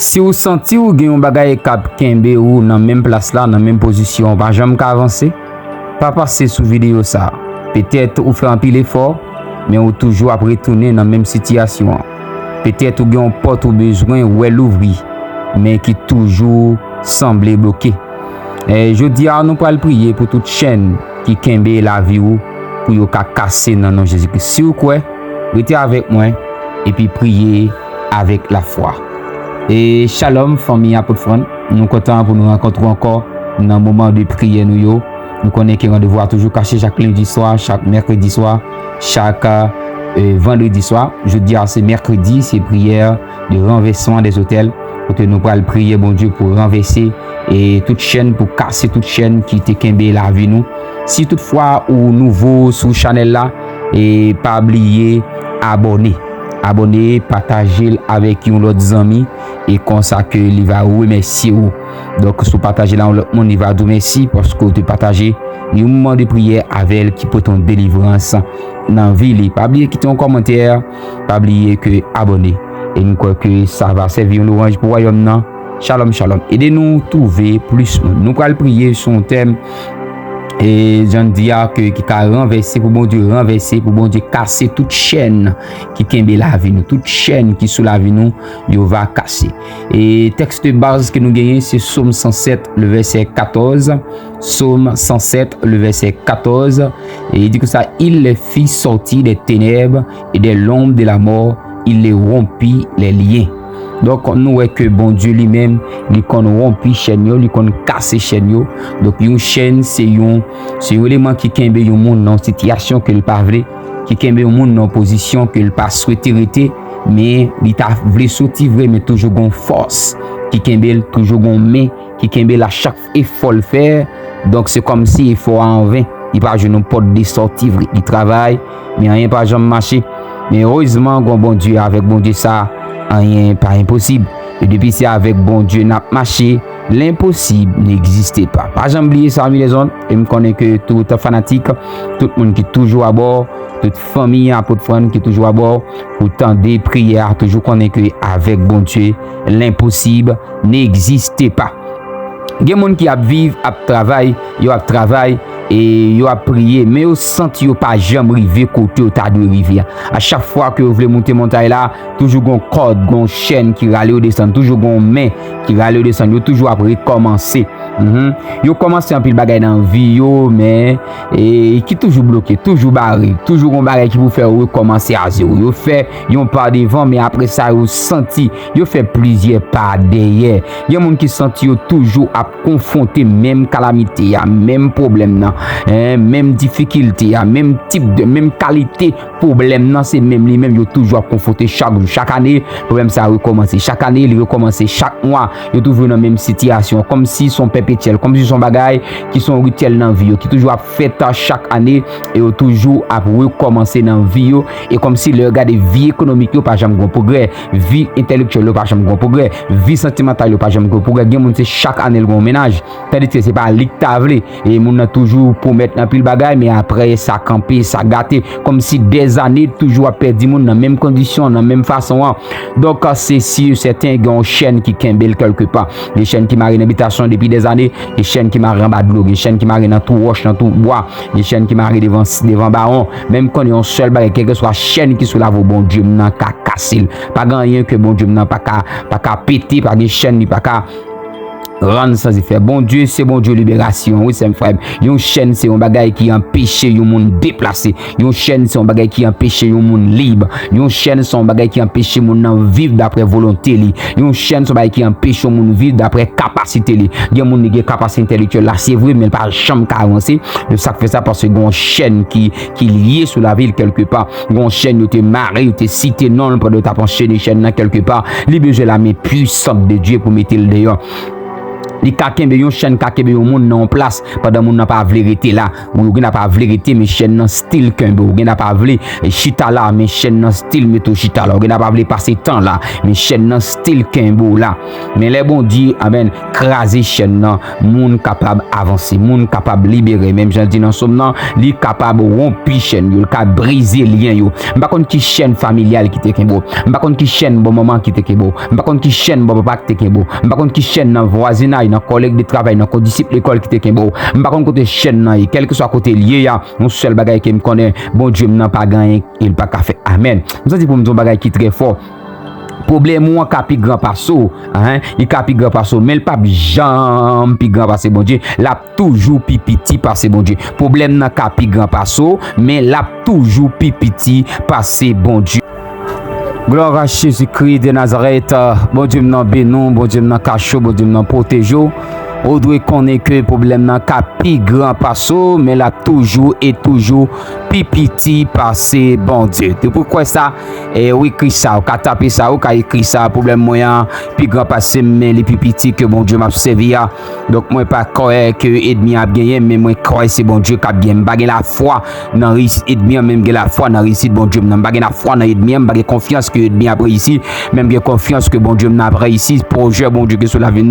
Si vous sentez ou gen un bagay k'ap kembe ou dans même place là, dans même position, pas jamais avancer, pas passer sous vidéo ça. Peut-être ou faire un pile effort, mais ou toujours après retourner dans même situation. Peut-être ou gen un porte ou besoin ou elle l'ouvrir, mais qui toujours semble bloqué. Et je dis à nous pour le prier pour toute chaîne qui kembe la vie ou pour yo ka casser dans nom Jésus-Christ. Si vous quoi, restez avec moi et puis priez avec la foi. Et shalom famille Apôtre. Nous comptons pour nous rencontrer encore dans un moment de prière nous. Nous connaissons que rendez-vous toujours caché chaque lundi soir, chaque mercredi soir, chaque vendredi soir. Je dis à c'est mercredi, c'est prière de renversement des hôtels. Pour que nous pourrons prier bon Dieu pour renverser et toute chaîne, pour casser toute chaîne qui te kembe la vie nous. Si toutefois ou nouveau sur channel là et pas oublier abonner, partager avec un autre ami et comme ça que il va remercier vous. Donc si vous partagez là on va vous merci parce que vous partagez un moment de prière avec elle qui peut ton délivrance dans vie. Pas oublier quitter un commentaire, pas oublier que abonner et nous crois que ça va servir l'orange pour royaume non. Shalom shalom. Aidez-nous trouver plus nous allons prier sur un thème et j'en dis que qui a renversé pour bon Dieu casser toute chaîne qui kembe la vie nous, toute chaîne qui sous la vie nous, il va casser. Et texte de base que nous gagnons c'est Psaume 107 le verset 14. Psaume 107 le verset 14 et il dit que ça il les fit sortir des ténèbres et des l'ombre de la mort, il les rompit les liens. Donc nous voyons que bon Dieu lui-même il qu'on rompi chaîne yo, il qu'on casser chaîne yo. Donc une chaîne c'est un élément qui kembe un monde dans situation que il pas vrai, qui kembe un monde dans position que il pas souhaiter rester, mais il t'a voulu sortir vrai mais toujours gon force, qui kembe toujours gon main, qui kembe à chaque effort le faire. Donc c'est comme si il faut en vain, il pas je non porte de sortir, il travaille mais rien pas jamais marcher. Mais heureusement bon Dieu avec bon Dieu ça rien pas impossible. Et depuis c'est avec bon Dieu n'a marché, l'impossible n'existait pas. Pas jamais oublier ça mes les autres. Et me connais que tout fanatique, tout le monde qui est toujours à bord, toute famille Apôtre qui est toujours à bord, pour tant des prières, toujours connaît que avec bon Dieu, l'impossible n'existait pas. Il y a des gens qui vivent, qui travaillent et ils prié, mais ils sentent qu'ils pas jamais arrivé côté où tu dû arriver. À chaque fois que vous voulez monter montagne là, toujours une corde, une chaîne qui râle au descendre, toujours une main qui râle au descendre, vous toujours après recommencer. Vous commencez un peu de bagaille dans la vie, mais qui toujours bloqué, toujours barré, toujours un bagage qui vous fait recommencer à zéro. Vous fait un pas devant, mais après ça, vous sentez, vous fait plusieurs pas derrière. Il y a des gens qui sentent toujours à confronter même calamité, même problème, même difficulté, même type de même qualité problème, c'est même lui-même, il toujours à confronter chaque jour, chaque année, problème ça recommence, chaque année, il recommence, chaque mois, il toujours dans la même situation, comme si son perpétuel, comme si son bagage qui sont rituels dans la vie, qui toujours à faire chaque année et toujours à recommencer dans la vie, et comme si le regard de vie économique, pas jamais grand progrès, vie intellectuelle, pas jamais grand progrès, vie sentimentale, pas jamais grand progrès, c'est chaque année le ménage, c'est-à-dire que c'est pas l'ictavlé, et mon a toujours pour mettre dans pile bagage, mais après ça camper, ça gâter, comme si des années toujours à perdre monde dans même condition, dans même façon. Donc c'est si certains ont une chaîne qui kembel quelque part, les chaînes qui marient l'habitation depuis des années, les chaînes qui marient en bas de l'eau, les chaînes qui marient dans tout roche, dans tout bois, les chaînes qui marient devant baron, même quand ils ont seul bagage, quelle que soit chaîne qui sous la vos bon Dieu n'a qu'à casser, pas rien que bon Dieu n'a pas qu'à péter, pas des chaînes, pas qu'à rendre sans effet. Bon Dieu, c'est bon Dieu libération. Oui, c'est frère. Une chaîne, c'est un bagage qui empêche un monde déplacé. Une chaîne, c'est un bagage qui empêche un monde libre. Une chaîne, c'est un bagage qui empêche un monde vivre d'après volonté. Une chaîne, c'est un bagage qui empêche un monde vivre d'après capacité. Il y a un monde qui a capacité intellectuelle là, c'est vrai, mais pas chambre qui avancer. Ça fait ça parce que une chaîne qui est liée sur la ville quelque part. Une chaîne, tu es marré, tu es cité non pour de ta pencher des chaînes quelque part. Libérer la main puissante de Dieu pour mettre le dehors. Li ka kembe yon chaîne ka kembe yon moun nan place pendant moun nan pas vle rete là ou gen n'a pas vle rete mais chaîne nan style kembe ou gen n'a pas vle chita là mais chaîne nan style meto chita là ou gen n'a pas vle passer temps là mais chaîne nan style kembe là mais les bon Dieu amen craser chaîne nan moun capable avancer moun capable libérer même j'en dis dans somme nan li capable rompre chaîne yo ka briser lien yo m'pa konn ki chaîne familiale qui te kembo m'pa konn ki chaîne bon maman qui te kembo m'pa konn ki chaîne bon papa qui te kembo m'pa konn ki chaîne nan voisinage dans collègue de travail dans disciple l'école qui te kembo m'pa konn côté chaîne nan quel que soit côté lié ya mon seul bagage qui me connaît bon Dieu m'nan pas gagné il pas ka fait amen nous dit pour me dire bagage qui très fort problème ou ka pi grand passo hein il ka pi grand passo mais le pas jambe pi grand passé bon Dieu l'a toujours pi petit passé bon Dieu problème nan ka pi grand passo mais l'a toujours pi petit passé bon Dieu. Gloire à Jésus-Christ de Nazareth. Bon Dieu m'nan bénon, bon Dieu m'nan cachot, bon Dieu m'nan protégeau. On doit connaître que le problème n'a qu'à pi grand passo, mais là toujours et toujours pi petit passé bon Dieu. C'est pourquoi ça, ou écrit ça, ou qu'à taper ça, ou qu'à écrit ça, problème moyen, pi grand passé, mais les pi petit que bon Dieu m'a servi. Donc moi pas croire que ennemi a gagné, mais moi croire c'est bon Dieu qui a gagné. M'bagé la foi dans réussite ennemi, même la foi dans réussite bon Dieu. M'bagé la foi dans ennemi, m'bagé confiance que ennemi a réussi, même bien confiance que bon Dieu m'a réussi. Projet bon Dieu que sur la vie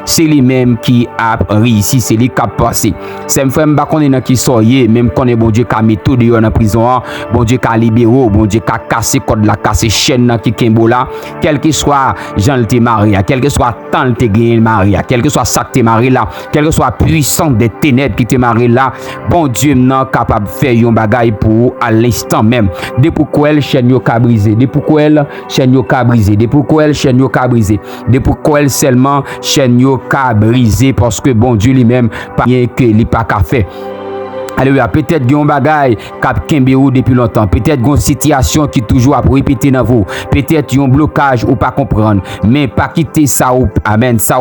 c'est lui-même qui a réussi, c'est lui qui a passé. C'est frère m'ba connait dans qui soyez, même connait bon Dieu qui a méthode en prison, bon Dieu qui a libéré, bon Dieu qui a cassé code la cassé chaîne qui kembo là, quel que soit Jean le Maria, quel que soit temps le gagné Maria, quel que soit ça te Marie là, quel que soit puissant des ténèbres qui te Marie là, bon Dieu n'a capable faire yon bagaille pour à l'instant même. De pourquoi elle chaîne yo ka brisé, de pourquoi elle chaîne yo ka brisé, de pourquoi elle chaîne yo ka brisé, de pourquoi elle seulement chaîne yo ka brisé parce que bon Dieu lui-même pas rien que li pas ka fait. Alléluia, peut-être yon bagay k'ap kembe ou depuis longtemps, peut-être yon situation qui toujours a répéter dans vous, peut-être yon blocage ou pas comprendre, mais pas quitter ça ou amen, ça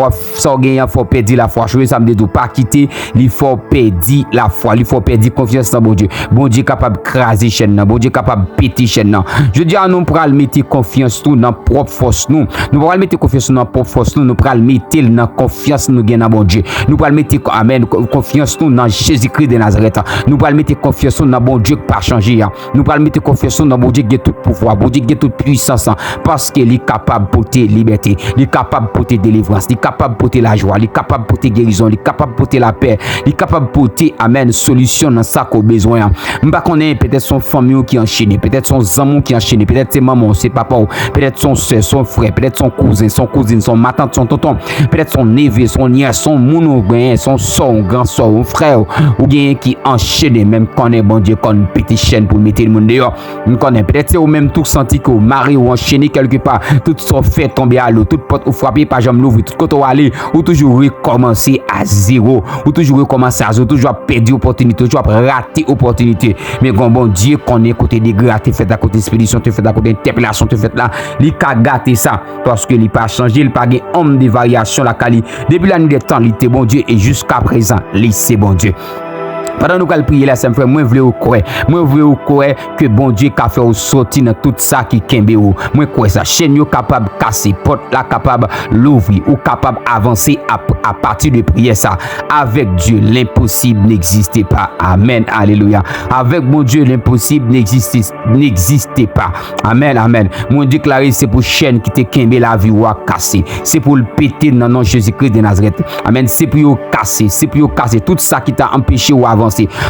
gagner faut perdre la foi. Je ça me dit pas quitter, il faut perdre la foi, il faut perdre confiance dans bon Dieu. Bon Dieu capable craser chaîne nan, bon Dieu capable péter chaîne nan. Je dis à nous pour mettre confiance tout dans propre force nous. Nous pour mettre confiance dans propre force nous pour mettre dans confiance nous gain dans bon Dieu. Nous pour mettre amen confiance nous dans Jésus-Christ de Nazareth. Nous allons mettre confiance dans bon Dieu qui pas changer. Nous allons mettre confiance dans bon Dieu qui a tout pouvoir, bon Dieu qui a toute puissance parce qu'il est capable de porter liberté, il est capable de porter délivrance, il est capable de porter la joie, il est capable de porter guérison, il est capable de porter la paix, il est capable de porter amen solution dans ça qu'on a besoin. M'pa connaît peut-être son famille qui enchaîné, peut-être son amour qui enchaîné, peut-être ses maman, ses papa, peut-être son soeur, son frère, peut-être son cousin, son cousine, son ma tante, son tonton, peut-être son neveu, son nièce, son moun son soeur, grand soeur, un frère ou bien qui enchaîné même connaît bon Dieu qu'on petite chaîne pour mettre le monde dehors. On connaît peut-être ou même tout senti que mari ou enchaîné quelque part, tout son fait tomber à l'eau, toute porte ou frapper pas jamais l'ouvrir, tout côté où aller ou toujours recommencer à zéro, ou toujours recommencer à zéro, toujours perdre opportunité, toujours rater opportunité. Mais quand bon Dieu connaît côté des gratis fait à côté expédition, tu fait à côté interpellation, tu fait là, il ka gâter ça parce que il pas changé, il pas gain homme de variation la qualité. Depuis la nuit des temps, il était bon Dieu et jusqu'à présent, il c'est bon Dieu. Pendant nous allons prier là, c'est frère, moi voulais au croire que bon Dieu qu'a fait au sortir dans tout ça qui kembe ou. Moi croire ça chaîne yo capable casser, porte là capable l'ouvrir ou capable avancer à partir de prière ça. Avec Dieu, l'impossible n'existe pas. Amen. Alléluia. Avec mon Dieu, l'impossible n'existe pas. Amen. Amen. Moi déclarer c'est pour chaîne qui te kembe la vie ou à casser. C'est pour le péter dans le nom de Jésus-Christ de Nazareth. Amen. C'est pour casser, tout ça qui t'a empêché ou avancer.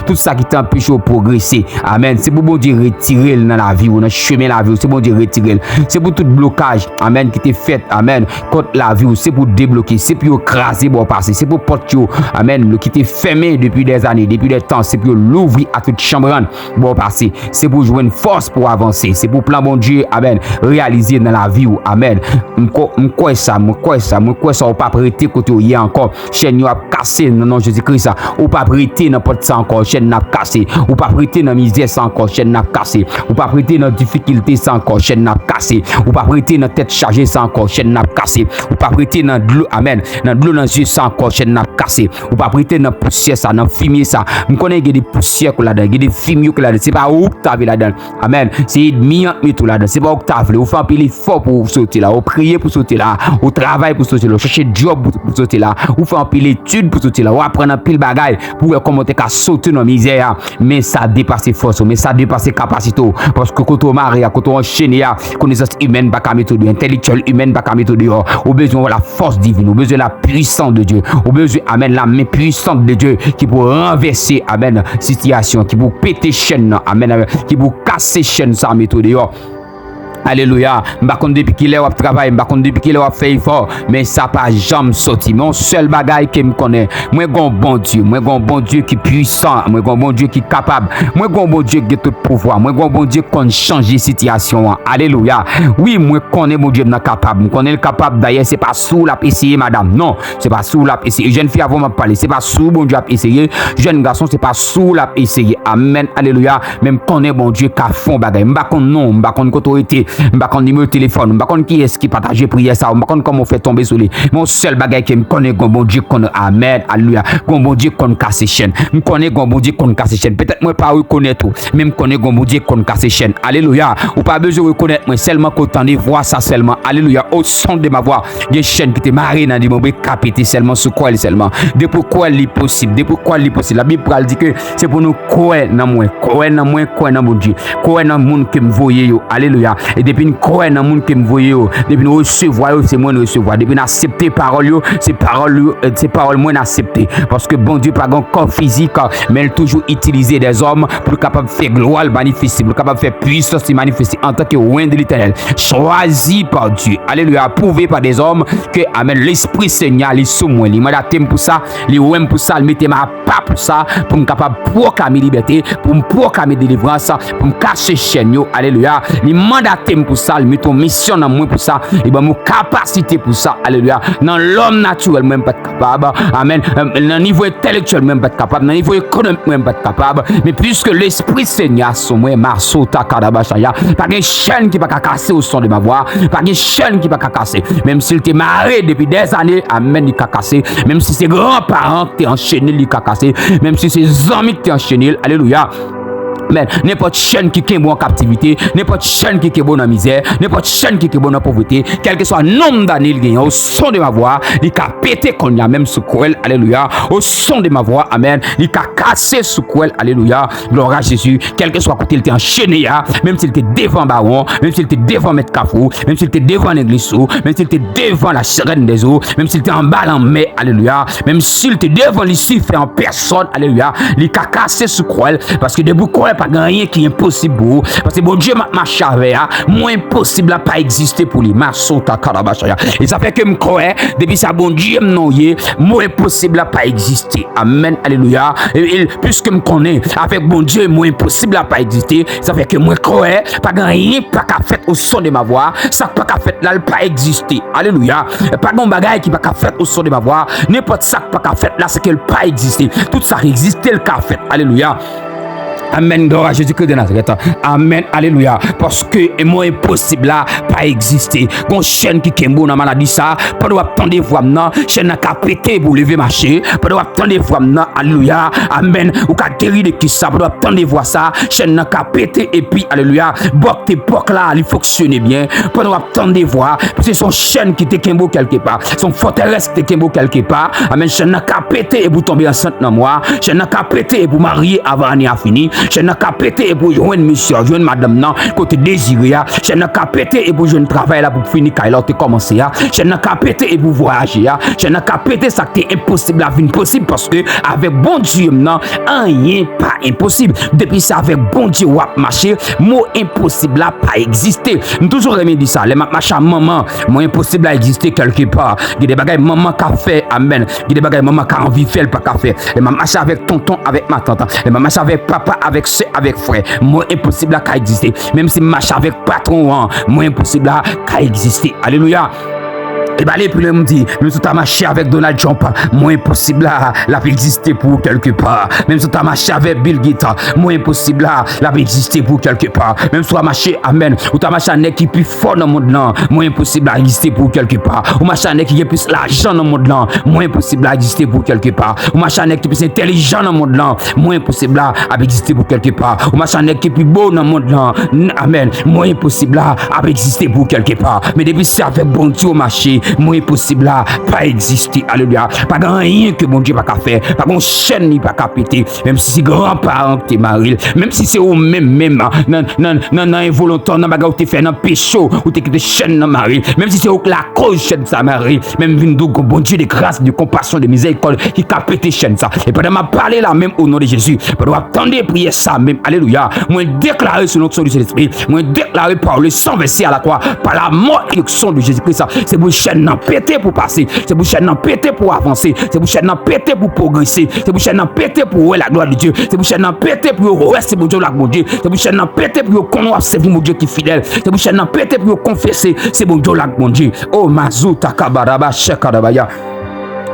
Tout ça qui t'empêche de progresser. Amen. C'est pour bon Dieu retirer dans la vie ou dans le chemin de la vie. C'est pour Dieu retirer. C'est pour tout blocage. Amen. Qui t'est fait. Amen. Contre la vie. C'est pour débloquer. C'est pour écraser bon passé. C'est pour porter. Amen. Qui t'est fermé depuis des années, depuis des temps. C'est pour l'ouvrir à toute chambre bon passé. C'est pour jouer une force pour avancer. C'est pour plan bon Dieu. Amen. Réaliser dans la vie. Amen. M'koi ça. Ou pas prêter côté où il y a encore. Chaîne yo a cassé dans le nom de Jésus-Christ. Ou pas prêter n'importe ça encore chaîne n'a cassé ou pas prêter dans misère sans encore chaîne n'a cassé ou pas prêter dans difficulté sans encore chaîne n'a cassé ou pas prêter dans tête chargée sans encore chaîne n'a cassé ou pas prêter dans de l'eau amen dans de l'eau dans yeux ça encore chaîne n'a cassé ou pas prêter dans poussière ça dans fumier ça me connais des poussières que là-dedans des fumier que là-dedans c'est pas où tu as là-dedans amen c'est ennemi tout là-dedans c'est pas où tu as ou faire pile fort pour sortir là ou prier pour sortir là ou travail pour sortir là chercher job pour sortir là ou faire pile étude pour sortir là ou apprendre pile bagaille pour comment tu sortir dans misère mais ça dépasse force mais ça dépasse capacité parce que quand on marie quand on enchaîne connaissance humaine pas qu'à mettre intellectuelle humaine pas qu'à mettre dehors au besoin de la force divine au besoin de la puissance de Dieu au besoin amen la main puissante de Dieu qui pour renverser amen situation qui pour péter chaîne amen qui pour casser chaîne ça mettre dehors. Alléluia. M'pa konn depuis qu'il est au travail, m'pa konn depuis qu'il est au fait effort, mais ça pas jamais sorti. Mon seul bagaille que me connaît, moi gon bon Dieu qui puissant, moi gon bon Dieu qui capable, moi gon bon Dieu qui tout pouvoir, moi gon bon Dieu qui changer situation. Alléluia. Oui, moi connais mon Dieu capable, moi connais le capable d'ailleurs, c'est pas sous la essayer madame. Non, c'est pas sous la essayer. Jeune fille avant m'a parler, c'est pas sous bon Dieu a essayer. Jeune garçon, c'est pas sous la essayer. Amen. Alléluia. Même connais bon Dieu qui font bagaille. M'pa konn non, m'pa konn autorité. M'pa konn numéro de téléphone, m'pa konn qui est-ce qui partage prière ça, m'pa konn comment fait tomber sur lui. Mon seul bagage qui me connaît bon Dieu connaît amen, alléluia. Bon Dieu connaît casser chaîne. Me connaît bon Dieu connaît casser chaîne. Peut-être moi pas reconnaître tout, mais me connaît bon Dieu connaît casser chaîne. Alléluia. Ou pas besoin reconnaître moi seulement qu'autant de voir ça seulement. Alléluia. Au son de ma voix, des chaînes qui te marré dans des moments capité seulement sur quoi seulement. De pourquoi il est possible, de pourquoi il est possible. La Bible dit que c'est pour nous croire dans moi, croire dans mon Dieu, croire dans monde que me voyez yo. Alléluia. Et depuis nous croire dans monde que me voyez depuis nous recevoir c'est moi nous recevoir depuis nous accepter parole yo c'est parole moi accepter parce que bon Dieu pas un corps physique mais il toujours utiliser des hommes pour capable faire gloire manifester pour capable faire puissance manifester en tant que roi de l'Éternel choisi par Dieu alléluia approuvé par des hommes que amen l'esprit Seigneur il sous moi il m'a thème pour ça il ouais pour ça il mettait ma pas pour ça pour me capable proclamer liberté pour me proclamer délivrance pour me cacher chaîne yo alléluia il mandaté pour ça il met ton mission dans moi pour ça et ben mon capacité pour ça alléluia dans l'homme naturel même pas capable amen dans niveau intellectuel même pas capable dans niveau économique même pas capable mais puisque l'esprit Seigneur son moi masota kadabashaya pas une chaîne qui pas casser au son de ma voix pas une chaîne qui pas casser même s'il t'est marié depuis des années amen il casser même si c'est grands-parents qui t'es enchaîné il casser même si c'est amis qui t'es enchaîné alléluia. Mais n'importe chaîne qui est bon en captivité, n'importe chaîne qui est bon en misère, n'importe chaîne qui est bon en pauvreté, quel que soit le nombre d'années il gagne, au son de ma voix, il a pété qu'on y a même sous quoi, alléluia, au son de ma voix, amen, il a cassé sous quoi, alléluia, gloire à Jésus, quel que soit côté il était enchaîné, même s'il était devant baron, même s'il était devant maître Cafou, même s'il était devant l'église, même s'il était devant la reine des eaux, même s'il était en bas en mai, alléluia, même s'il était devant l'issue fait en personne, alléluia, il a cassé sous quoi, parce que debout quoi, pas rien qui est impossible parce que bon Dieu m'a chavé moins impossible à pas exister pour lui ma sota karabashaya et ça fait que me croire depuis ça bon Dieu me noyer moins impossible à pas exister amen alléluia et puisque me connais avec bon Dieu moins impossible à pas exister ça fait que moi croire pas rien pas qu'à faire au son de ma voix ça pas qu'à faire là pas exister alléluia pas bon bagaille qui pas qu'à faire au son de ma voix n'importe ça pas qu'à faire là c'est qu'elle pas exister tout ça exister le qu'a fait alléluia. Amen, gloire à Jésus-Christ de Nazareth. Amen, alléluia. Parce que moi impossible là, pas exister. Gon chaîne qui est bon dans maladie ça, pas de attendre voir non, chaîne n'a pété pour lever marcher, pas de attendre voir non, alléluia. Amen. Ou ka guéri de qui ça, pas de attendre voir ça, chaîne n'a pété et puis alléluia. Bok époque là, il fonctionne bien, pas de attendre voir, parce que son chaîne qui était kembo quelque part, son forteresse qui était kembo quelque part. Amen, chaîne n'a pété et vous tomber enceinte dans moi, chaîne n'a pété et vous marier avant l'année à finir. Je n'ai qu'à péter et pour joindre monsieur, joindre madame non, côté désiré. Je n'ai qu'à péter et pour joindre travail là pour finir quand il a commencé. Je n'ai qu'à péter et pour voyager. Je n'ai qu'à péter ça qui est impossible la vie possible parce que avec bon Dieu non, rien pas impossible. Depuis ça avec bon Dieu ou marcher, mot impossible là pas exister. Nous toujours aimé dire ça. Les marcher maman, mot impossible à exister quelque part. Il y a des bagages maman qu'a fait, amen. Il y a des bagages maman qu'a envie faire pas qu'a fait. Les marcher avec tonton, avec ma tante. Les marcher avec papa, avec frère, moi impossible à exister. Même si marche avec patron, moi impossible à exister. Alléluia. Et bah, les plus me dit, même si tu as marché avec Donald Trump, moins impossible là, la peut exister pour quelque part. Même si tu as marché avec Bill Gates, moins impossible là, la peut exister pour quelque part. Même si tu as marché, amen, ou tu as marché un qui est plus fort dans le monde là, moins impossible à exister pour quelque part. Ou marché un qui est plus l'argent dans le monde là, moins impossible à exister pour quelque part. Ou marché un qui est plus intelligent dans le monde là, moins impossible à exister pour quelque part. Ou marché un qui est plus beau dans le monde là, amen, moins impossible à exister pour quelque part. Mais depuis c'est avec bon Dieu au marché, moins impossible à pas exister. Alléluia. Pas rien que bon Dieu pas faire. Pas une chaîne ni pas péter. Même si c'est grand-parent que t'es marié, même si c'est au même non involontaire dans bagarre t'es fait dans péché ou t'es quitté chaîne dans mari, même si c'est la cause chaîne ça mari, même vindo bon Dieu de grâce, de compassion, de miséricorde qui a pété chaîne ça. Et pendant m'a parler là même au nom de Jésus, pendant attendre prier ça même. Alléluia. Moi déclarer sur notre son du Saint-Esprit, moi déclarer par le sang versé à la croix, par la mort et le sang de Jésus-Christ ça. C'est pour chaîne non péter pour passer, c'est pour chaîne non péter pour avancer, c'est pour chaîne non péter pour progresser, c'est pour chaîne non péter pour voir la gloire de Dieu, c'est pour chaîne non péter pour rester pour Dieu la gloire de Dieu, c'est pour chaîne non péter pour connaître c'est mon Dieu qui est fidèle, c'est pour chaîne non péter pour confesser c'est mon Dieu la gloire de Dieu. Oh mazuta kabaraba shekadabaya.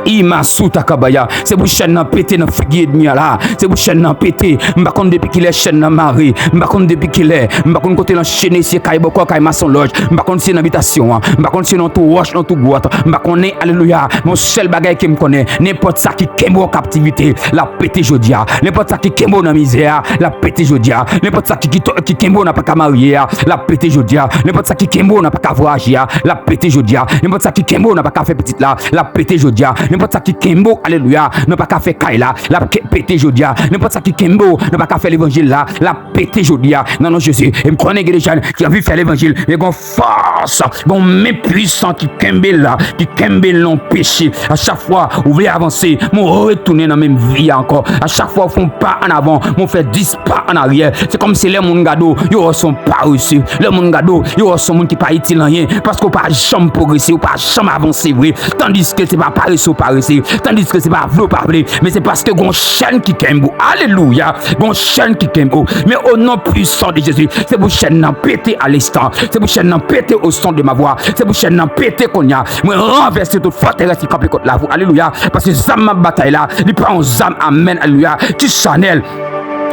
Imasuta kabaya, c'est pour chaîne nan pété dans figuier de là, c'est pour chaîne nan pété, m'pa konn depuis qu'il est chaîne nan mari, m'pa konn depuis qu'il est, m'pa konn côté l'enchaîner c'est kay boko kay maçon loge, m'pa konn c'est dans habitation, m'pa konn c'est dans tout roche dans tout boîte, m'pa konn alléluia, mon seul bagage qui me connaît, n'importe ça qui kembo en captivité, la pété jodia, n'importe ça qui kembo dans misère, la pété jodia, n'importe ça qui kembo n'a pas qu'à marier, la pété jodia, n'importe ça qui kembo n'a pas qu'à voyager, la pété jodia, n'importe ça qui kembo n'a pas qu'à faire petite là, la pété jodia. N'importe ça qui kembo, alléluia, n'a pas qu'à faire kaila, la pété jodia. N'importe ça qui kembo, n'a pas qu'à faire l'évangile là, la pété jodia. Non, non, Jésus, et me connaît que les gens qui ont vu faire l'évangile, mais qu'on force, qu'on mépuissant qui kembe là, qui kembe l'ont péché. À chaque fois, vous voulez avancer, mon retourner dans la même vie encore. À chaque fois, vous font pas en avant, mon fait 10 pas en arrière. C'est comme si les moun gado, ils sont pas reçus. Les moun gado, ils sont moun qui pas utile rien, parce qu'on pas jamais progresser, ou pas jamais avancer, vrai. Tandis que c'est pas paresseux. Tandis que c'est pas vous parler, mais c'est parce que gon chaîne qui kembo. Alléluia, gon chaîne qui kembo. Mais au nom puissant de Jésus, c'est pour chaîne n'en péter à l'instant, c'est pour chaîne n'en péter au son de ma voix, c'est pour chaîne n'en péter qu'on y a. Moi renverser toute forteresse qui campe contre la vous. Alléluia, parce que ça ma bataille là, il prend aux âmes, amen, alléluia, qui chanel.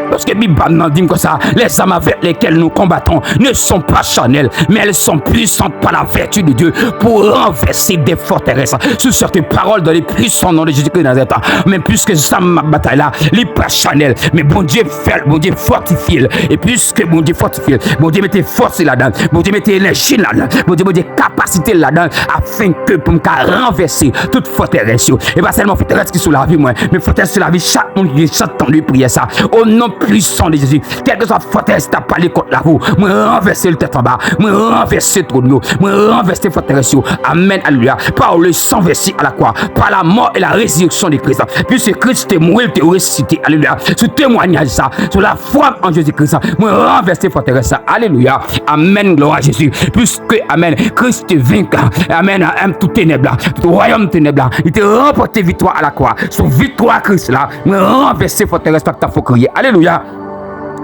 Parce que Bible dit comme ça, les âmes avec lesquelles nous combattons ne sont pas charnelles, mais elles sont puissantes par la vertu de Dieu pour renverser des forteresses. Sur certaines paroles dans les puissants noms de Jésus-Christ dans les temps. Mais puisque ça ma bataille là, il n'est pas charnel, mais bon Dieu fait, bon Dieu fortifie. Et puisque bon Dieu fortifie, bon Dieu mettez force là-dedans, bon Dieu mettez énergie là-dedans, bon Dieu capacité là-dedans, afin que pour me renverser toute forteresse. Et pas seulement forteresse qui sont la vie, moi, mais forteresse sur la vie, chaque monde qui chante lui prier ça. Au nom puissant de Jésus, quelle que soit forteresse t'as parlé contre la roue, moi renverser le tête en bas, moi renverser tout nous, moi renverser forteresse. Amen, alléluia. Par le sang versé à la croix, par la mort et la résurrection de Christ, puisque Christ est mort, il est ressuscité, alléluia. Sous témoignage ça, sur la foi en Jésus-Christ, moi renverser forteresse, alléluia. Amen, gloire à Jésus. Puisque, amen, Christ est vainqueur, amen, tout ténèbre, tout royaume ténèbre, il te remporté victoire à la croix. Son victoire Christ là, moi renverser forteresse par ta faut crier, alléluia.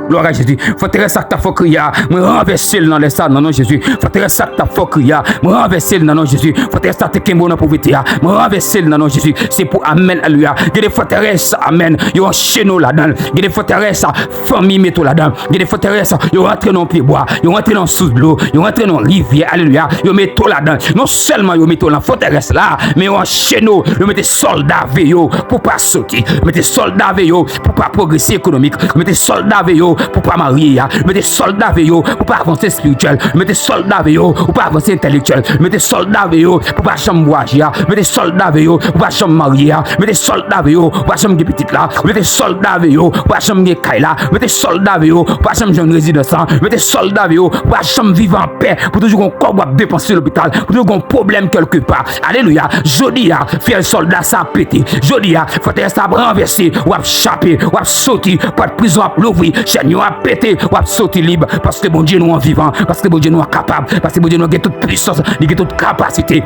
Gloire à Jésus. Forteresse à ta faut crier. Moi renverser dans les salles, non Jésus. Forteresse à ta faut crier. Moi renverser dans non Jésus. Forteresse à ta kembo dans pauvreté. Moi renverser dans non Jésus. C'est pour amen, alléluia. Il y a des forteresses, amen. Yo chez nous là-dedans. Il y a des forteresses, famille métaux là-dedans. Il y a des forteresses, yo rentré dans pied bois. Yo rentré dans sous l'eau. Yo rentré dans rivière, alléluia. Yo métaux là-dedans. Non seulement yo métaux dans forteresse là, mais yo chez nous. Yo mettez soldats avec yo pour pas sauter. Mettez soldats avec yo pour pas progresser économique. Mettez soldats avec yo pour pas marier, mettez soldats avec eux pour pas avancer spirituel, mettez soldats avec eux pour pas avancer intellectuel, mettez soldats avec eux pour pas chambre voyager, mettez soldats avec eux pour pas chambre marier, mettez soldats avec eux pour pas chambre petite là, mettez soldats avec eux pour pas chambre kaila, mettez soldats avec eux pour pas chambre jeune résidence, mettez soldats avec eux pour pas chambre vivre en paix, pour toujours qu'on corps dépenser l'hôpital, pour toujours qu'on problème quelque part. Alléluia. Jodi a faire soldat ça péter. Jodi a faut être ça renverser ou chaper ou sauter pas de prison à l'ouvrir. Nous a pété, ou a sauté libre, parce que bon Dieu nous est vivant, parce que bon Dieu nous est capable, parce que bon Dieu nous a toute puissance, nous a toute capacité.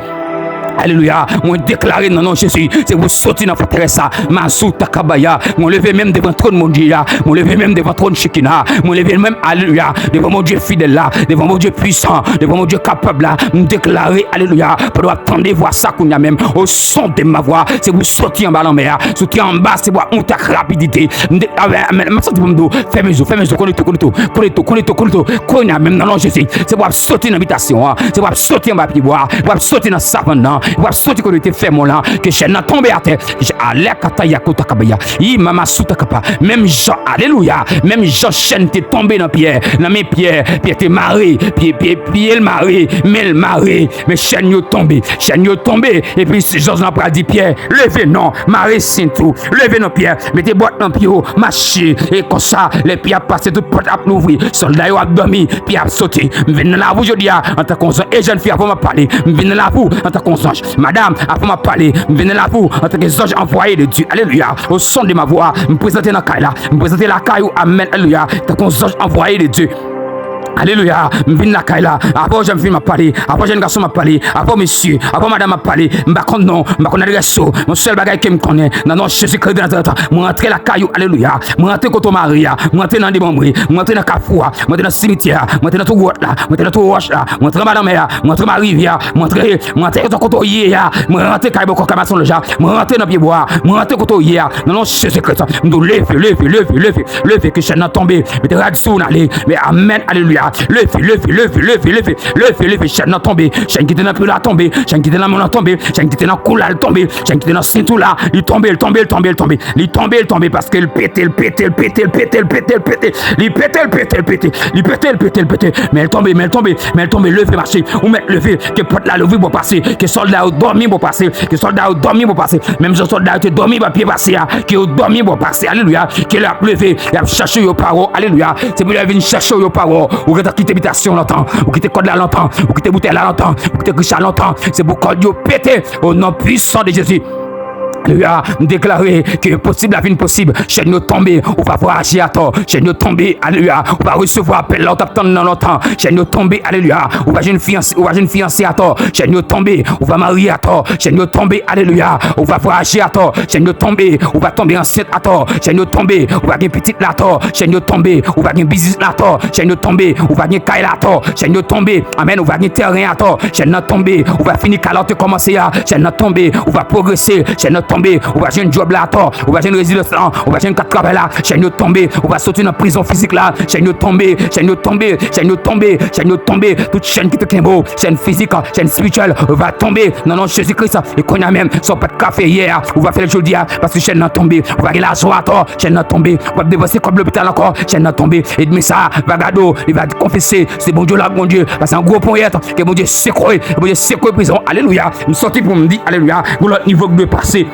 Alléluia. Moi déclaré non Jésus, c'est vous sortir dans forteresse ça. Mazou takabaya, moi lever même devant trône mon Dieu là, moi lever même devant trône Shekina, moi lever même alléluia, devant mon Dieu fidèle là, devant mon Dieu puissant, devant mon Dieu capable là, me déclarer alléluia, pour attendre voir ça qu'on a même au son de ma voix, c'est vous sortir en bas en mer, sortir en bas c'est voir honte rapidité. Même ça pour me dire, fais mes yeux, connais tout, connais même non Jésus, c'est pour sortir dans l'habitation, c'est pour sortir en bas puis boire, pour sortir dans savon là, pour sortir quand était fait mon là, que chaîne n'a tombé à terre, allez kataya kota kabaya, i mama suta kapa, même Jean, alléluia, même Jean chaîne t'est tombé dans pierre, dans mes pierres, pierre t'est maré, pierre le maré, mais le maré, mais chaîne yo tombé, et puis Georges n'a pas dit Pierre, levez non, maré c'est tout, levez non Pierre, mettez boîte dans pied, marchez, et comme ça, les pierres passent tout porte à l'ouvrir, soldats yo a dormi, puis a sauté, venez là vous je dis en tant qu'on et jeune fille avant m'a parler, venez là vous en tant qu'on ange, madame avant m'a parler, venez là vous en tant que ange envoyé de Dieu, alléluia, au son de ma voix, me présenter dans la caille là, me présenter la caille, amen, alléluia, tant qu'on ange envoyé de Dieu. Alléluia, je viens la caille là. Avant, je viens parler. Avant, jeune garçon m'a parlé. Avant, monsieur. Avant, madame m'a parlé. Je ne non. Je ne connais pas. Mon seul bagage qui me connaît. Dans notre Jésus-Christ de Nazareth. Je rentre la caille. Alléluia. Je rentre contre Maria. Je rentre dans des membres. Je rentre dans Carrefour. Je rentre dans le cimetière. Je rentre dans tout route là. Je rentre dans tout roche là. Je rentre dans Madame là. Je rentre dans ma rivière. Je rentre contre hier. Je rentre dans Caille Camasson le jar. Je rentre dans Pied-Bois. Je rentre contre hier. Dans notre Jésus-Christ. Je me lève. Que chaîne a tombé. Mais tu as dit sous l'aller. Mais amen. Alléluia. Levez, chaîne n'a tombé, chaîne qui était dans la tombé, chaîne qui était dans mon tombé, chaîne qui était dans coula tombé, chaîne qui était dans cintou là, il tombé, parce qu'il pétait, mais elle tombé, levez marcher, ou mettre lever, que porte la lever pour passer, que soldat au dormi pour passer, même si soldat était dormi pour pied passer, qui au dormi pour passer, alléluia, qu'il a levé, il a cherché aux paroles, alléluia, c'est pour venir chercher aux paroles, ou que tu as quitté l'habitation longtemps, ou que tu code là longtemps, ou que tu bouteille là longtemps, ou que tu Richard longtemps, c'est pour que Dieu pété au nom puissant de Jésus. Alléluia, déclarer que possible la vie possible, chaîne nous tomber, on va voir agir à tort, chaîne nous tomber, alléluia, on va recevoir appel là, on t'attend dans longtemps, chaîne nous tomber, alléluia, on va une fiancée à tort, chaîne nous tomber, on va marier à tort, chaîne nous tomber, alléluia, on va voir agir à tort, chaîne nous tomber, on va tomber enceinte à tort, chaîne nous tomber, on va une petite là tort, chaîne nous tomber, on va une business là tort, chaîne nous tomber, on va une caille là tort, chaîne nous tomber, amen, on va une terrain à tort, chaîne nous tomber, on va finir calotte commencer à, chaîne nous tomber, on va progresser, chaîne nous tomber, on va jouer un job là à tort, on va jouer une résidence là, on va jouer un cadre travail là, chaîne nous tomber, on va sortir dans la prison physique là, chaîne nous tomber, toute chaîne qui te beau, chaîne physique, chaîne spirituelle, on va tomber dans le nom de Jésus-Christ, et qu'on a même, sans pas de café hier, on va faire le jeudi, parce que chaîne n'a tombé, on va gagner la joie à tort, chaîne n'a tombé, on va déverser comme l'hôpital encore, chaîne n'a tombé, et demain ça, va gado, il va confesser, c'est bon Dieu là, bon Dieu, parce que c'est un gros point que bon Dieu secoué, prison, alléluia, nous sortis pour me dire, alléluia, pour l'autre niveau de passer.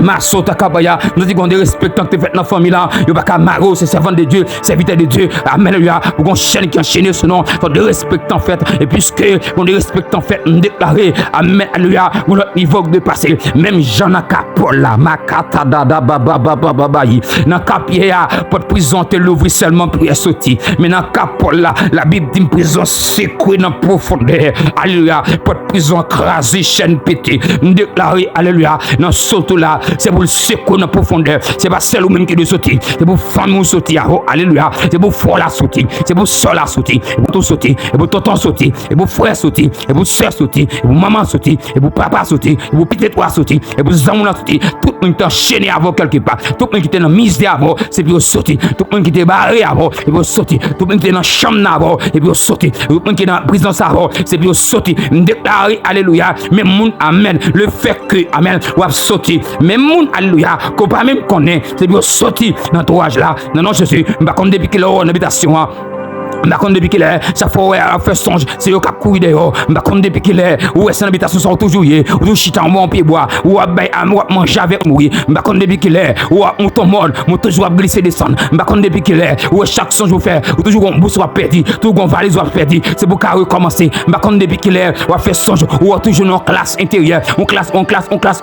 Marceau Takabaya, nous disons qu'on est respectant que tu fais dans la famille là, il n'y a pas Maro, c'est servant de Dieu, serviteur de Dieu, amen, alléluia, pour qu'on chaîne qui enchaîne ce nom, qu'on est respectant fait, et puisque qu'on est respectant fait, nous déclarer, amen, alléluia, pour notre niveau de passer, même Jean Nakapol là, Makata Dada Bababababayi, dans Kapia, pour prison, te l'ouvrir seulement pour y sortir, mais dans Kapol là, la Bible dit prison secouée dans profondeur, alléluia, pour prison crasée, chaîne pétée, nous déclarer, alléluia, dans surtout là, c'est pour le secouer dans la profondeur. C'est pas celle ou même qui doit sauter. C'est pour femme ou sauter. Alléluia. C'est pour foie la sauter. C'est pour soeur la sauter. Et pour tout sauter. Et pour tonton sauter. Et pour frère sauter. Et pour soeur sauter. Et pour maman sauter. Et pour papa sauter. Et pour petit toi sauter. Et pour zamou la sauter. Tout le monde est enchaîné avant quelque part. Tout le monde qui est dans la misère avant. C'est pour sauter. Tout le monde qui est barré avant. Et pour sauter. Tout le monde qui est dans la chambre avant. Et pour sauter. Tout le monde qui est dans la prison avant. C'est pour sauter. Déclarer. Alléluia. Même monde. Amen. Le fait que. Amen. Ou a sauter. Même monde, alléluia, qu'on pas même connaît, c'est bien sorti dans l'entourage là. Non, Jésus, je ne sais pas depuis qu'il est en habitation. Je depuis qu'il est, ça fait songe, c'est eux qui couillent dehors. Je depuis qu'il est, où est-ce que l'habitation sont toujours yé, ou tout chita en pied bois, ou à manger avec moi. Je depuis qu'il est, ou à monter mode, mon toujours à glisser descendre. Je depuis qu'il est, où chaque songe vous fait, ou toujours on bousse soit perdu, tout on valise soit perdu. C'est pour qu'à recommencer. Je depuis qu'il est, ou à faire songe, ou à toujours en classe intérieure, en classe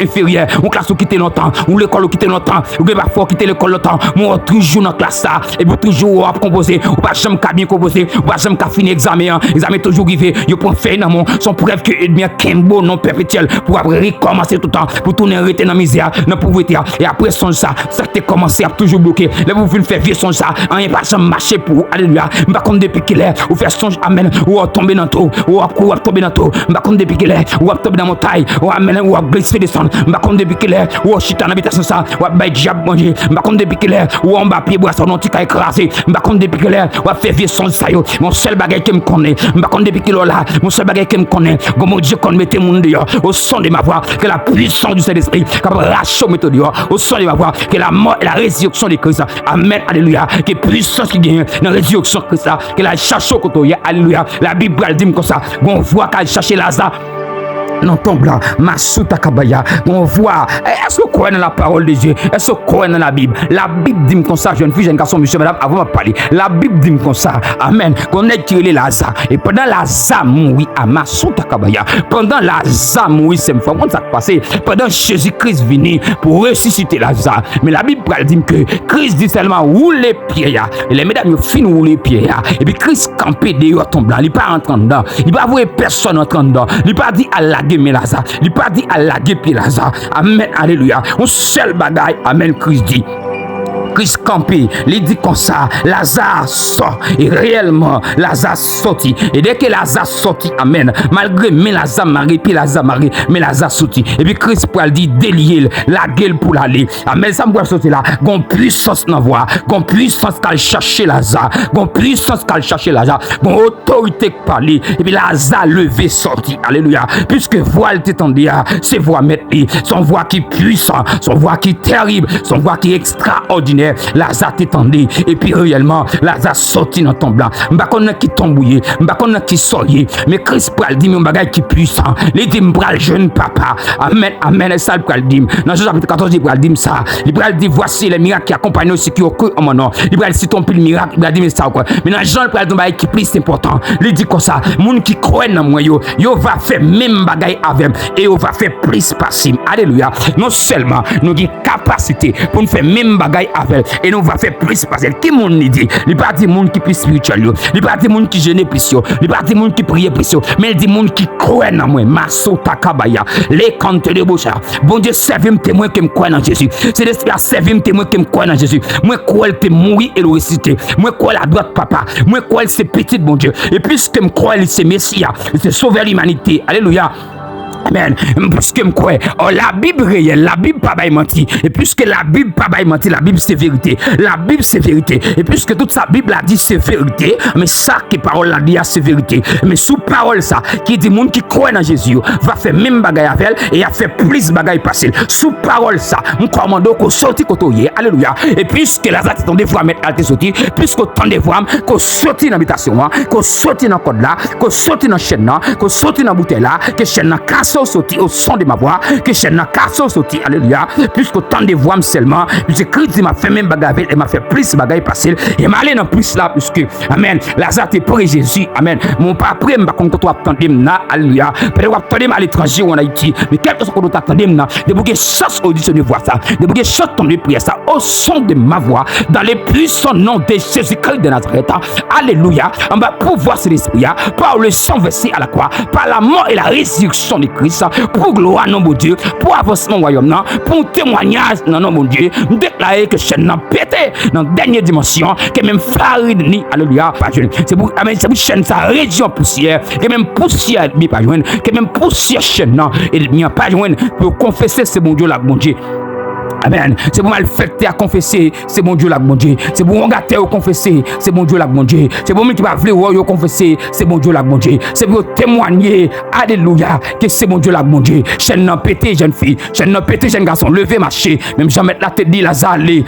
inférieure, en classe où quitter longtemps, ou l'école où quitter longtemps, ou parfois quitter l'école longtemps, moi toujours dans classe ça, et vous toujours à composer, ou pas jamais bien composer. commencer, ou jamais qu'à finir examen, examen toujours arrivé, yo prend fait dans mon son preuve que bien Kembo non perpétuel pour après recommencer tout le temps, pour tourner arrêter dans misère, dans pauvreté et après son ça t'es commencé à toujours bloquer. Là vous venez faire vieux son ça, rien pas jamais marcher pour alléluia. M'pas comme depuis qu'il est, ou faire songe amen, ou tomber dans tout, ou tomber dans tout. M'pas comme depuis qu'il est, ou tomber dans montagne, ou amen, ou glisser descendre. M'pas comme depuis qu'il est, ou chita dans habitation ça, ou bail diable manger. M'pas comme depuis qu'il est, ou en bas pied bois son petit cas écrasé. M'pas comme depuis qu'il est, ou faire vieux son ça yo. Mon seul bagage qui me connaît, m'pas comme depuis qu'il est là, mon seul bagage qui me connaît. Comme Dieu qu'on mette mon dehors au son de ma voix, que la puissance du Saint-Esprit, capable racher mettre dehors au son de ma voix, que la mort et la résurrection de Christ. Amen, alléluia. Que puissance qui gagne dans la résurrection de Christ, que la chasse au côté, alléluia. La Bible elle dit comme ça, on voit qu'elle cherche Lazare. Non tombe là, Masuta Kabaya, on voit, est-ce que croit dans la parole de Dieu? Est-ce que croit dans la Bible? La Bible dit comme ça, jeune fille, jeune garçon, monsieur, madame, avant de parler. La Bible dit comme ça, amen, qu'on est tiré Lazare. Et pendant Lazare mourit à Masuta Kabaya, pendant Lazare mourit, c'est une fois, comment ça s'est passé? Pendant Jésus-Christ venu pour ressusciter Lazare. Mais la Bible dit que Christ dit seulement où les pieds, et les mesdames finissent où les pieds, et puis Christ campé dehors tombe là, il n'est pas entrant dedans, il va voir personne entrant dedans, il va dire à la mais Lazare, il pas dit à la gueule Lazare. Amen, alléluia. On seul bagaille, amen, Christ dit. Christ campé, il dit comme ça, Lazare sort, et réellement, Lazare sorti. Et dès que Lazare sorti, amen, malgré mais Lazare marie, puis Lazare marie, mais Lazare sorti. Et puis Christ pour dire délier la gueule pour l'aller. Amen, ça me voit sortir là, gon puissance dans voix, gon puissance qu'elle chercher Lazare, gon puissance qu'elle chercher Lazare, gon autorité parler. Et puis Lazare levé sorti, alléluia. Puisque voix elle t'étendait, c'est voix mettre, son voix qui est puissant, son voix qui est terrible, son voix qui est extraordinaire. Lazare t'étendait et puis réellement Lazare sorti dans ton blanc. M'pa connait qui tombouillé, m'pa connait qui sorti, mais Christ pral dit mon bagage qui puissant. Il dit m'pral jeune papa. Amen, amen, et ça il pral dit. Dans Jean chapitre 14 il pral dit ça. Il pral dit voici les miracles qui accompagnent ceux qui ont cru en mon nom. Il pral citer ton pile miracle, il pral dire ça quoi. Mais dans Jean il pral dit bagage qui plus important. Il dit comme ça, moun qui croit dans moi yo va faire même bagage avec et yo va faire plus passim. Alléluia. Non seulement nous avons capacité pour nous faire même bagage avec et nous va faire plus passer. Qui moun dit? Il pas dit moun qui plus spirituel, il pas dit moun qui jeûne plus, il pas dit moun qui prie plus, mais il dit moun qui croit dans moi. Masota Kabaya, les cantes de bouche. Bon Dieu, servez-moi témoin qui me croit dans Jésus. C'est l'esprit à servir témoin qui me croit dans Jésus. Moi crois qu'il mourir et le ressusciter. Moi crois la droite papa. Moi crois c'est petit bon Dieu. Et puisque me croit c'est Messie, c'est sauver l'humanité. Alléluia. Amen. Puisque me crois, la Bible réelle, la Bible pas menti. Et puisque la Bible pas menti, la Bible c'est vérité. La Bible c'est vérité. Et puisque toute sa Bible a dit c'est vérité, mais ça qui parole a dit c'est vérité. Mais sous parole ça, qui dit monde qui croit dans Jésus, va faire même bagaille avec elle et a fait plus bagaille passer. Sous parole ça, mon commande qu'on sorti côté. Alléluia. Et puisque Lazare t'en des fois mettre à sorti, puisque tant des fois qu'on sorti dans l'habitation, qu'on sorti dans code là, qu'on sorti dans chaîne là, qu'on sorti dans bouteille là, que chaîne là sorti au son de ma voix, que chaîne na casso sorti, alléluia, puisque tant de voix seulement, puisque Christ m'a fait même bagarre et m'a fait plus bagarre passer, et m'a allé dans plus là, puisque, amen, Lazare te pour Jésus, amen, mon pas après, m'a compte toi attendre na, alléluia, peut-être attendre à l'étranger ou en Haïti, mais quelque chose qu'on doit attendre na, de bouger chasse audition de voix ça, de bouger chaque ton de prière ça, au son de ma voix, dans les puissants noms de Jésus-Christ de Nazareth, alléluia, on va pouvoir se l'esprit, par le sang versé à la croix, par la mort et la résurrection de Christ, pour gloire non mon Dieu, pour avancement royaume, pour témoignage non mon Dieu, déclarer que chaîne n'a pété dans la dernière dimension, que même farine ni, alléluia, pas jeune. C'est pour chaîne sa région poussière, que même poussière mi pas jeune, que même poussière chaîne non, et mi pas jeune pour confesser c'est mon Dieu là mon Dieu. Amen. C'est pour mal fêter à confesser, c'est mon Dieu là, mon Dieu. C'est pour regarder à confesser, c'est mon Dieu là, mon Dieu. C'est pour moi qui va vouloir confesser, c'est mon Dieu là, mon Dieu. C'est pour témoigner, alléluia, que c'est mon Dieu là, mon Dieu. Chaîne n'a pété, jeune fille. Chaîne n'a pété, jeune garçon. Levez, marcher. Même jamais la tête dit Lazare, allez.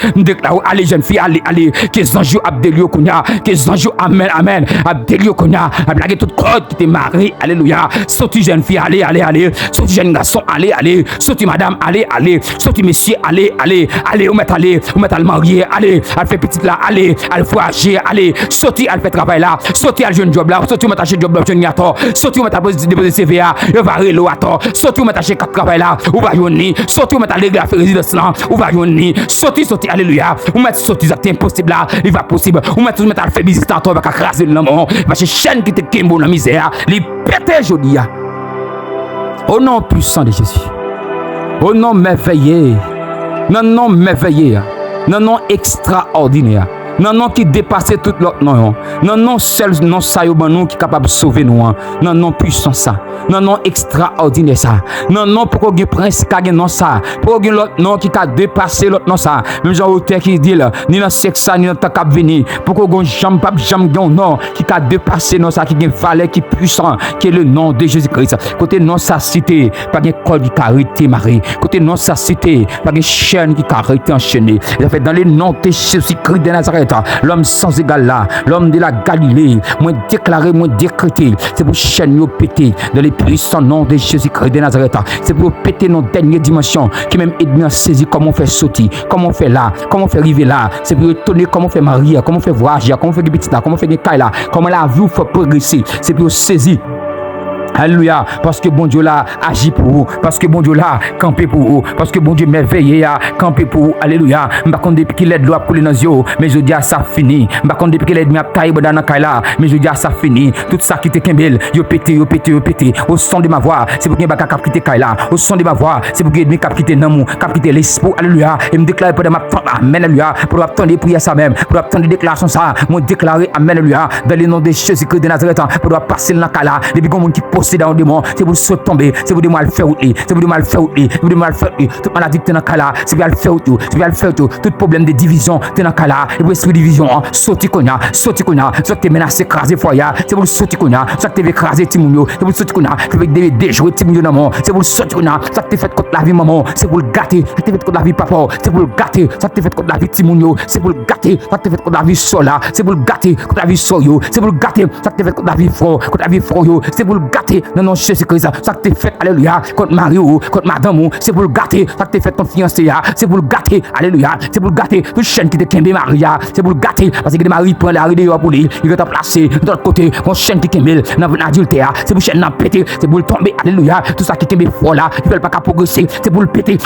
Allez, jeune fille, allez, allez. Que Zanjou Abdelio Konya. Que Zanjou, amen, amen. Abdelio Konya. A blagué toute corde qui t'est mariée, alléluia. Sorti jeune fille, allez, allez, allez. Sorti jeune garçon, allez, allez. Sorti madame, allez, allez. Sorti monsieur, allez. allez, on met le marié, allez, elle fait petite là, allez, elle voyager, allez, sorti, elle fait travail là, sorti, elle jeune job là, sorti, on met acheter job là, jeune yato, sorti, on met déposer CVA, on va relo à tort, sorti, on met acheter 4 travail là, ou va yoni, sorti, on met aller faire résidence là, ou va yoni, sorti, alléluia, on met sorti, c'est impossible là, il va possible, on met à faire business là, on va craser le nom, va chez chaîne qui te kimbo dans la misère, les péter jodi. Au nom puissant de Jésus, au nom merveilleux, non merveilleux, non extraordinaire, non qui dépasse tout l'autre nom, non seul non ça yo nous qui capable de sauver nous, non puissant ça, non extraordinaire ça, non pour que prince qui non ça, pour que l'autre nom qui a dépassé l'autre non ça, même Jean auteur qui dit là, ni dans sexe ni dans ta cap venir, pour que jambe pas jambe non qui a dépassé non ça qui gagne valeur qui puissant, qui est le nom de Jésus-Christ. Côté non ça cité, pas de col qui a arrêté Marie, côté non ça cité, pas de chaîne qui a arrêté enchaîné. Il a fait dans les noms de Jésus-Christ de Nazareth. L'homme sans égal là, l'homme de la Galilée, moi déclaré, moi décrété, c'est pour chaîne yo péter dans les puissants noms de Jésus-Christ de Nazareth. C'est pour péter nos dernières dimensions, qui même aide à saisir comment on fait sauter, comment on fait là, comment on fait arriver là. C'est pour étonner comment on fait marier, comment on fait voyager, comment on fait des petits là, comment on fait des cailles là, comment la vie faut progresser. C'est pour saisir. Alléluia, parce que bon Dieu là agit pour vous, parce que bon Dieu là campé pour vous, parce que bon Dieu merveilleux a campé pour vous. Alléluia. M'pa konn depuis qu'il aide l'eau couler dans yeux, mais je dis ça fini. M'pa konn depuis qu'il aide m'a taille dans kaila, mais je dis ça fini. Tout ça qui te kembel, yo pété. Au son de ma voix, c'est pour qu'il pas cap quitter kaila. Au son de ma voix, c'est pour qu'il ennemi cap quitter namou, cap quitter l'esprit. Alléluia. Et me déclarer pendant ma amen alléluia, pour attendre prière ça même, pour attendre déclaration ça, moi déclarer amen alléluia dans le nom de Jésus-Christ de Nazareth, pour passer dans kaila, depuis qu'on qui c'est dans le démon, c'est pour se tomber, c'est pour de mal faire oublier, c'est pour de mal faire oublier, c'est pour de mal faire oublier. Toute maladie que tu es dans le cas là, c'est pour le faire oublier, c'est pour le faire oublier. Tout problème de division, tu es dans le cas là, et pour esprit de division, sauter qu'on a, soit que tu es menacé, écraser foyer, c'est pour sauter qu'on a, soit que tu es écrasé Timounio, c'est pour sauter qu'on a, tu veux déjouer Timounio dans le monde, c'est pour sauter qu'on a, soit que tu es fait contre la vie maman, c'est pour le gâter, soit que tu es fait contre la vie papa, c'est pour le gâter, soit que tu es fait contre la vie Timounio, c'est pour le gâter, soit que tu es fait contre la vie Sola, c'est pour le gâter, contre la vie Soyo, c'est pour le gâter, soit que tu es fait contre la vie Fro, contre la vie Froyo, c'est pour le gâter. Non, Jésus-Christ, ça que tu fait, alléluia, contre Mario, contre madame, c'est pour le gâter, ça que tu fait contre fiancé, c'est pour le gâter, alléluia, c'est pour le gâter, toute chaîne qui te kembe Maria, c'est pour le gâter, parce que Marie prend la ride pour lui, il va te placer de l'autre côté, une chaîne qui kembe dans l'adultère, c'est pour chaîne n'a pété, c'est pour le tomber, alléluia, tout ça qui kembe fort là, il ne veut pas progresser, c'est pour le péter,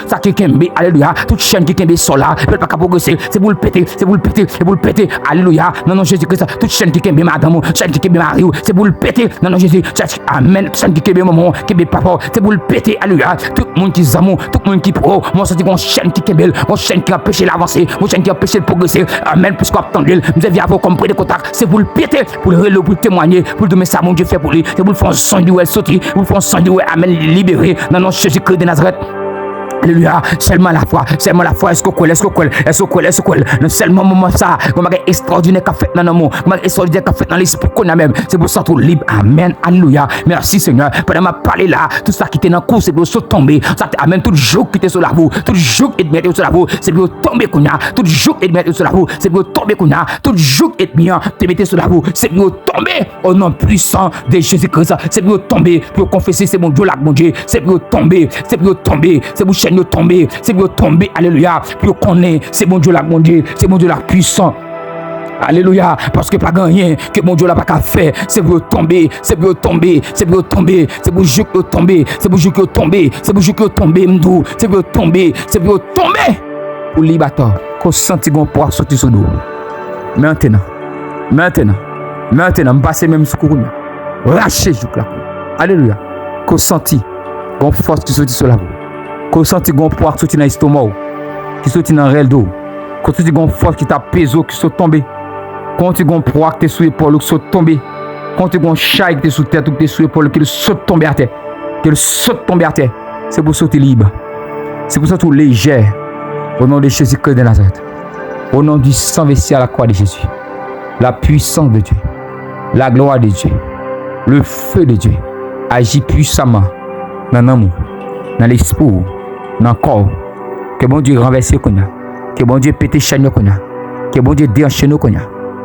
ça qui kembe, alléluia, toute chaîne qui kembe sol là, il ne veut pas progresser, c'est pour le péter, alléluia, non, Jésus-Christ, toute chaîne qui kembe madame, chaîne qui kembe Mario, c'est pour le péter, non, Jésus, amen, chaîne qui kembe maman, kembe papa, c'est pour le péter, alléluia, tout le monde qui zamou, tout le monde qui pro, moi ça dit qu'on chaîne qui kembe, mon chaîne qui empêche l'avancer, mon chaîne qui empêche de progresser, amen, puisqu'on attend lui, nous devons avoir comme de contact, c'est pour le péter, pour le reload, pour le témoigner, pour le donner ça, mon Dieu fait pour lui, c'est pour le faire son du sortir, pour le faire son du amen, libérer, dans notre Jésus-Christ de Nazareth. Alléluia, seulement la foi, est-ce qu'on colle, non seulement moment ça, comme un extraordinaire qu'a fait dans nos mots, comme un extraordinaire qu'a fait dans l'esprit qu'on a même, c'est pour ça tout libre, amen, alléluia, merci Seigneur, pendant ma parler là, tout ça qui était dans le cours, c'est pour se tomber, ça amen, tout jour qui était sur la roue, tout jour qui était sur la roue, c'est pour tomber qu'on a, tout jour qui était sur la roue, c'est pour tomber qu'on a, tout jour qui était mis sur la roue, c'est pour tomber au nom puissant de Jésus-Christ, c'est pour tomber, pour confesser, c'est mon Dieu là, mon Dieu, c'est pour tomber, c'est pour tomber, c'est pour tomber, alléluia, pour connaître, c'est mon Dieu là, mon Dieu, c'est mon Dieu là puissant. Alléluia, parce que pas rien que mon Dieu n'a pas qu'à faire, c'est pour tomber, c'est pour tomber, c'est pour tomber, c'est pour jouer que tomber, c'est pour jouer que tomber, c'est pour jouer que tomber, m'dou, c'est pour tomber, c'est pour tomber. Pour libator, qu'on senti qu'on pourra sortir sur nous. Maintenant, m'passe même sur couronne. Lâchez jouk là. Alléluia. Qu'on senti qu'on force qui sortit sur la boue. Qu'on senti qu'on pourra sortir dans l'estomac, qui sortit dans le réel d'eau. Qu'on senti qu'on force qui t'a pesé, qui sont tombés. Quand tu gon proie qui est sous l'épaule qui saute tomber, quand tu gon chat qui est sous tête ou qui est sous l'épaule qui saute tomber à terre, c'est pour sauter libre, c'est pour sauter léger, au nom de Jésus-Christ de Nazareth, au nom du sang versé à la croix de Jésus, la puissance de Dieu, la gloire de Dieu, le feu de Dieu agit puissamment dans l'amour, dans l'esprit, dans le corps, que bon Dieu renverse qu'on a, que bon Dieu pète chaîne qu'on a, que bon Dieu déchaîne qu'on a.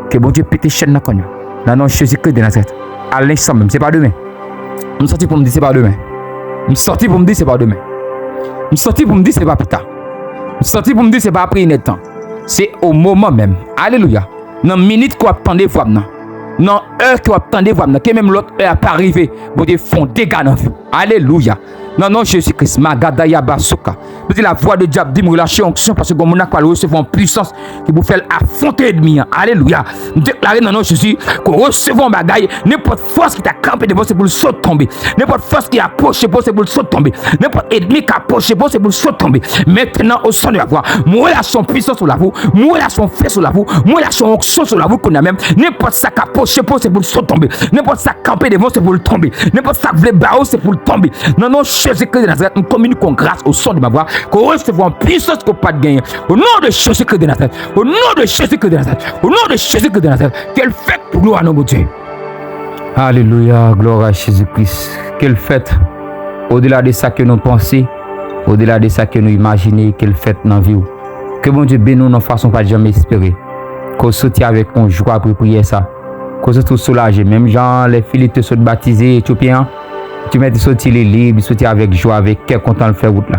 Que bon Dieu pète chaîne qu'on a. Dans le nom de Jésus-Christ de Nazareth. À l'instant même, c'est pas demain. Je suis sorti pour me dire c'est pas demain. Je suis sorti pour me dire c'est pas demain. Je suis sorti pour me dire c'est pas plus tard. Senti pour me dire c'est pas après net temps. C'est au moment même. Alléluia. Dans minute qu'on attendait voir non. Dans heure qu'on attendait voir non. Que même l'autre heure a pas arrivé. Bon Dieu font dégâts dans vie. Alléluia. Non, non, Jésus-Christ, Magadaya Basoka. Parce que la voix de diable dit, relâcher onction parce que comme on a quoi recevoir en puissance qui vous fait affronter l'ennemi. Alléluia. Nous déclarons dans nom Jésus qu'on recevons bagaille. N'importe force qui t'a campé devant, c'est pour le saut tomber. N'importe force qui a approché, c'est pour le saut tomber. N'importe ennemi qui a approché, c'est pour le saut tomber. Maintenant, au son de la voix, moi là son puissance sur la vous, moi là son fait sur la vous, moi là son onction sur la vous qu'on a même. N'importe ça qui a approché, c'est pour le saut tomber. N'importe ça campé devant, c'est pour le tomber. N'importe ça qui voulait barreau, c'est pour le tomber. Non, non, Jésus-Christ de Nazareth, nous communiquons grâce au son de ma voix, qu'on recevra en puissance qu'on pas de gagner. Au nom de Jésus-Christ de Nazareth, au nom de Jésus-Christ de Nazareth, au nom de Jésus-Christ de Nazareth, quelle fête pour gloire à nos Dieu. Alléluia, gloire à Jésus-Christ. Quelle fête, au-delà de ça que nous pensons, au-delà de ça que nous imaginons, quelle fête dans la vie. Que bon Dieu bénisse nos façons pas jamais espérer. Qu'on soutient avec mon joie pour prier ça. Qu'on se trouve soulagé. Même gens, les filles te sont baptisés, éthiopiens. Tu mets sortir les libres, sortir avec joie, avec quel content de faire route là.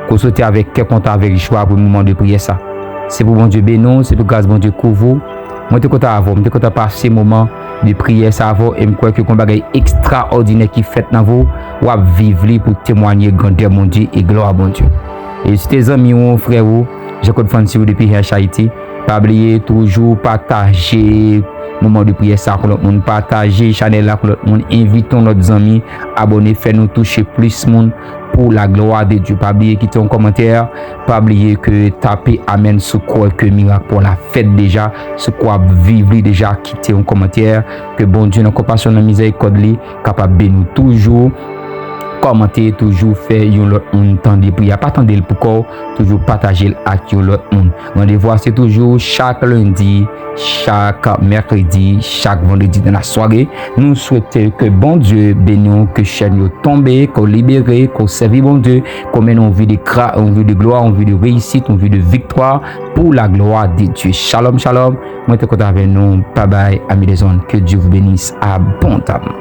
Qu'on sortir avec quel content avec joie pour le moment de prier ça. C'est pour bon Dieu béni, c'est pour grâce bon Dieu couvre. Moi te content avant, moi te content passer moment de prier ça avant et me croire que un bagage extraordinaire qui fait dans vous, ou à vivre pour témoigner grandeur mon Dieu et gloire à bon Dieu. Et si tes amis ou frères ou, je compte faire si vous depuis Haïti, pas oublier toujours partager moment de prière ça pour l'autre monde, partager channel là pour l'autre monde, invitons nos amis, abonnez, faites-nous toucher plus monde pour la gloire de Dieu. Pas oublier quitter un commentaire, pas oublier que taper amen sous quoi que miracle pour la fête déjà, ce quoi vivre déjà, quitter un commentaire, que bon Dieu dans compassion dans miséricorde li capable de nous toujours commenter, toujours faire l'autre monde temps de prière, pas attendre pour toujours partager avec l'autre monde. Rendez-vous c'est toujours chaque lundi, chaque mercredi, chaque vendredi dans la soirée. Nous souhaitons que bon Dieu bénisse, que chaîne tombe, qu'on libère, qu'on serve bon Dieu, qu'on mène en vie de gloire, en vie de réussite, en vie de victoire pour la gloire de Dieu. Shalom, shalom. Moi, je suis content avec nous. Bye bye, amis des zones. Que Dieu vous bénisse abondamment.